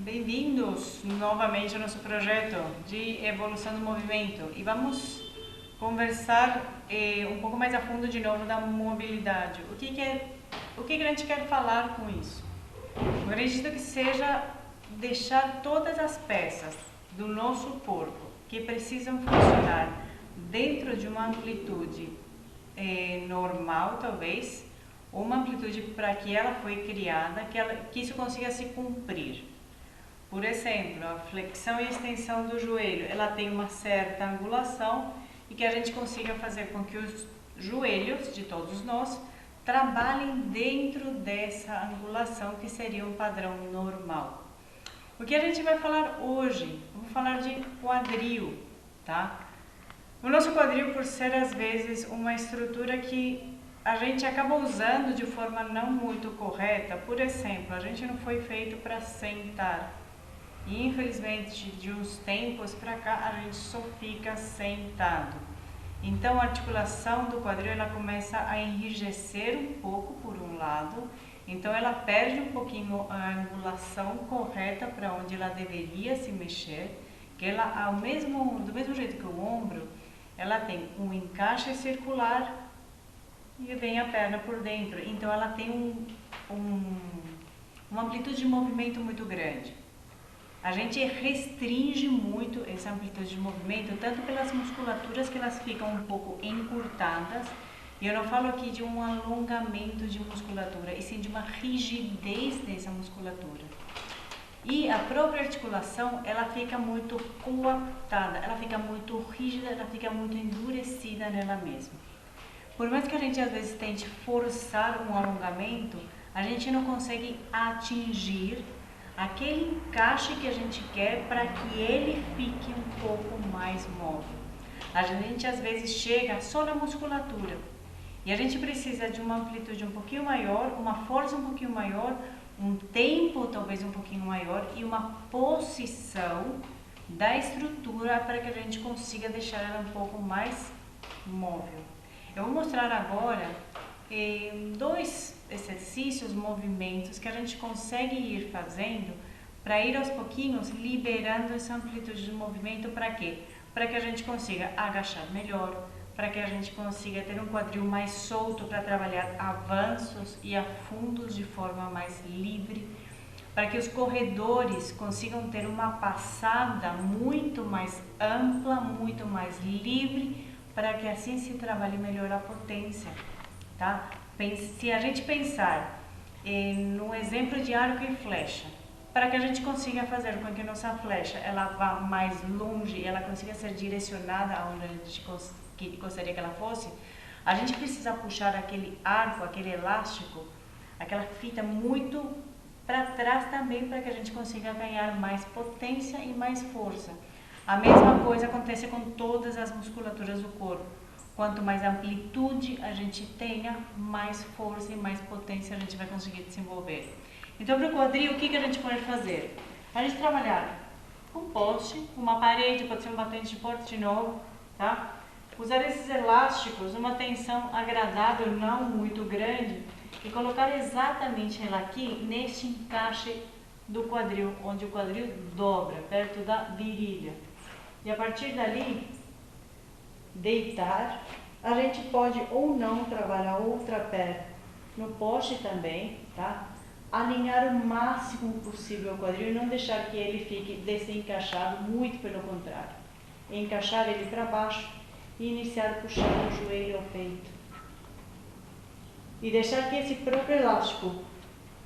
Bem-vindos novamente ao nosso projeto de evolução do movimento e vamos conversar um pouco mais a fundo de novo da mobilidade. O que a gente quer falar com isso? Eu acredito que seja deixar todas as peças do nosso corpo que precisam funcionar dentro de uma amplitude normal, talvez, ou uma amplitude para que ela foi criada, que isso consiga se cumprir. Por exemplo, a flexão e extensão do joelho, ela tem uma certa angulação e que a gente consiga fazer com que os joelhos de todos nós trabalhem dentro dessa angulação que seria um padrão normal. O que a gente vai falar hoje? Vamos falar de quadril, tá? O nosso quadril, por ser às vezes uma estrutura que a gente acaba usando de forma não muito correta, por exemplo, a gente não foi feito para sentar. E infelizmente de uns tempos para cá a gente só fica sentado. Então a articulação do quadril ela começa a enrijecer um pouco por um lado, então ela perde um pouquinho a angulação correta para onde ela deveria se mexer, que ela do mesmo jeito que o ombro, ela tem um encaixe circular e vem a perna por dentro, então ela tem uma amplitude de movimento muito grande. A gente restringe muito essa amplitude de movimento, tanto pelas musculaturas que elas ficam um pouco encurtadas, e eu não falo aqui de um alongamento de musculatura, e sim de uma rigidez dessa musculatura. E a própria articulação, ela fica muito coaptada, ela fica muito rígida, ela fica muito endurecida nela mesma. Por mais que a gente às vezes tente forçar um alongamento, a gente não consegue atingir aquele encaixe que a gente quer para que ele fique um pouco mais móvel. A gente às vezes chega só na musculatura e a gente precisa de uma amplitude um pouquinho maior, uma força um pouquinho maior, um tempo talvez um pouquinho maior e uma posição da estrutura para que a gente consiga deixar ela um pouco mais móvel. Eu vou mostrar agora dois exercícios, movimentos que a gente consegue ir fazendo para ir aos pouquinhos liberando essa amplitude de movimento. Para quê? Para que a gente consiga agachar melhor, para que a gente consiga ter um quadril mais solto para trabalhar avanços e afundos de forma mais livre, para que os corredores consigam ter uma passada muito mais ampla, muito mais livre, para que assim se trabalhe melhor a potência. Tá? Se a gente pensar no exemplo de arco e flecha, para que a gente consiga fazer com que nossa flecha ela vá mais longe, ela consiga ser direcionada aonde a gente gostaria que ela fosse, a gente precisa puxar aquele arco, aquele elástico, aquela fita muito para trás também, para que a gente consiga ganhar mais potência e mais força. A mesma coisa acontece com todas as musculaturas do corpo. Quanto mais amplitude a gente tenha, mais força e mais potência a gente vai conseguir desenvolver. Então, para o quadril, o que a gente pode fazer? A gente trabalhar com poste, uma parede, pode ser um batente de porte de novo, tá? Usar esses elásticos, uma tensão agradável, não muito grande, e colocar exatamente ela aqui neste encaixe do quadril, onde o quadril dobra, perto da virilha. E a partir dali, deitar, a gente pode ou não trabalhar outra perna no poste também, tá? Alinhar o máximo possível o quadril e não deixar que ele fique desencaixado, muito pelo contrário. Encaixar ele para baixo e iniciar puxando o joelho ao peito. E deixar que esse próprio elástico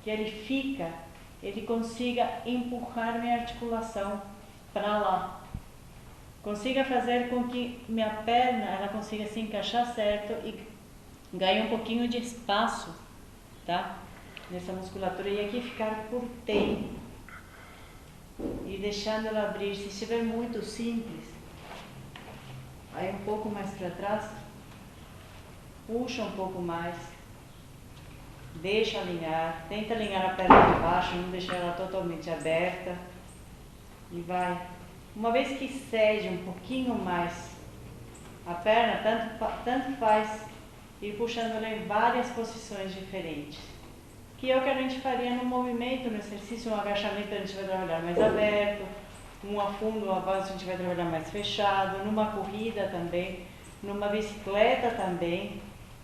que ele consiga empurrar minha articulação para lá. Consiga fazer com que minha perna ela consiga se encaixar certo e ganhe um pouquinho de espaço, tá? Nessa musculatura e aqui ficar por tempo e deixando ela abrir. Se estiver muito simples, aí um pouco mais para trás, puxa um pouco mais, deixa alinhar, tenta alinhar a perna de baixo, não deixar ela totalmente aberta e vai. Uma vez que cede um pouquinho mais a perna, tanto faz ir puxando ela em várias posições diferentes. que é o que a gente faria no movimento, no exercício. Um agachamento a gente vai trabalhar mais aberto, um afundo, um avanço a gente vai trabalhar mais fechado, numa corrida também, numa bicicleta também.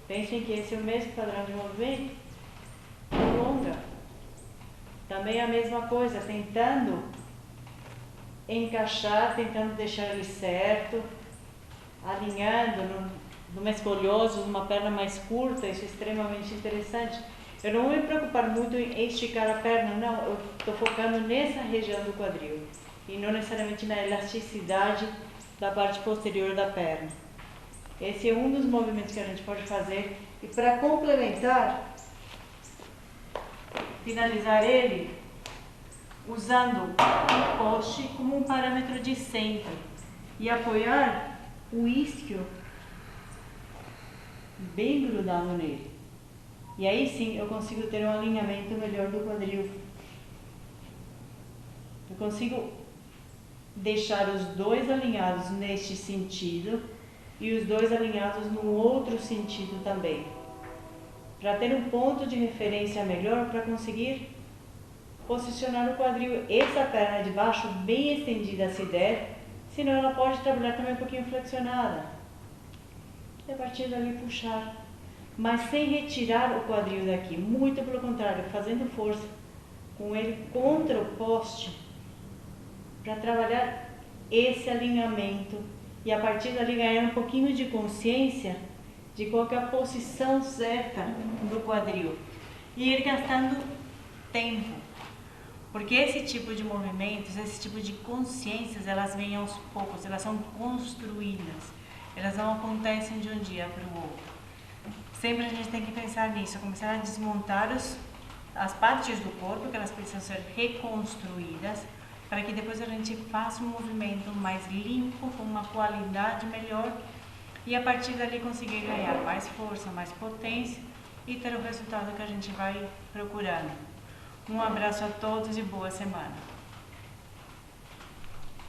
Pensem que esse é o mesmo padrão de movimento, longa. Também a mesma coisa, tentando encaixar, tentando deixar ele certo, alinhando numa escoliose, numa perna mais curta. Isso é extremamente interessante. Eu não vou me preocupar muito em esticar a perna, não, eu estou focando nessa região do quadril e não necessariamente na elasticidade da parte posterior da perna. Esse é um dos movimentos que a gente pode fazer. E para complementar, finalizar ele usando o poste como um parâmetro de centro e apoiar o isquio bem grudado nele. E aí sim eu consigo ter um alinhamento melhor do quadril. Eu consigo deixar os dois alinhados neste sentido e os dois alinhados no outro sentido também, para ter um ponto de referência melhor para conseguir posicionar o quadril. Essa perna de baixo bem estendida se der, senão ela pode trabalhar também um pouquinho flexionada. E a partir dali puxar, mas sem retirar o quadril daqui, muito pelo contrário, fazendo força com ele contra o poste, para trabalhar esse alinhamento e a partir dali ganhar um pouquinho de consciência de qual que é a posição certa do quadril e ir gastando tempo, porque esse tipo de movimentos, esse tipo de consciências, elas vêm aos poucos, elas são construídas, elas não acontecem de um dia para o outro. Sempre a gente tem que pensar nisso, começar a desmontar as partes do corpo que elas precisam ser reconstruídas, para que depois a gente faça um movimento mais limpo, com uma qualidade melhor, e a partir dali conseguir ganhar mais força, mais potência e ter o resultado que a gente vai procurando. Um abraço a todos e boa semana!